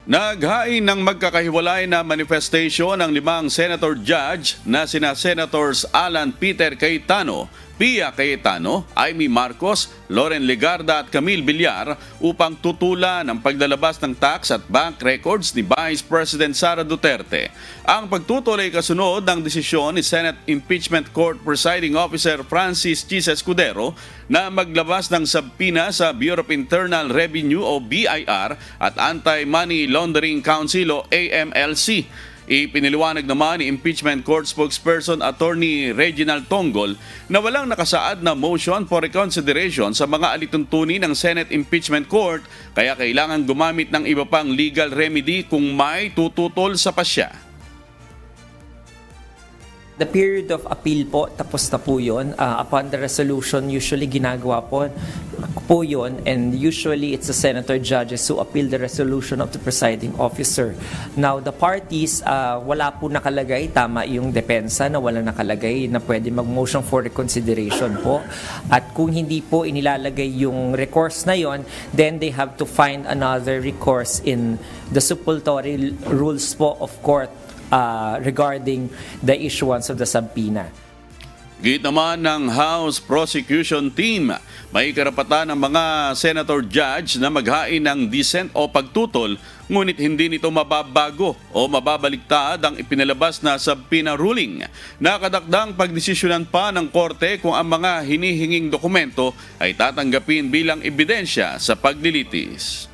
Naghain ng magkakahiwalay na manifestation ng 5 senator judge na sina Senators Alan Peter Cayetano, Pia Cayetano, Amy Marcos, Loren Legarda at Camille Villar upang tutulan ang paglalabas ng tax at bank records ni Vice President Sara Duterte. Ang pagtutol ay kasunod ng desisyon ni Senate Impeachment Court Presiding Officer Francis Chis Escudero na maglabas ng subpoena sa Bureau of Internal Revenue o BIR at Anti-Money Laundering Council o AMLC. Ipiniliwanag naman ni Impeachment Court spokesperson Attorney Reginald Tongol na walang nakasaad na motion for reconsideration sa mga alituntunin ng Senate Impeachment Court kaya kailangan gumamit ng iba pang legal remedy kung may tututol sa pasya. The period of appeal po, tapos na po yun. Upon the resolution, usually ginagawa po yun, and usually it's the senator judges who appeal the resolution of the presiding officer. Now, the parties, wala po nakalagay, tama yung depensa na wala nakalagay na pwede mag-motion for reconsideration po. At kung hindi po inilalagay yung recourse na yon, then they have to find another recourse in the suppletory rules po of court regarding the issuance of the subpoena. Git naman ng House Prosecution Team, may karapatan ng mga senator judge na maghain ng dissent o pagtutol, ngunit hindi nito mababago o mababaliktad ang ipinalabas na subpoena ruling. Nakadakdang pagdesisyonan pa ng korte kung ang mga hinihinging dokumento ay tatanggapin bilang ebidensya sa paglilitis.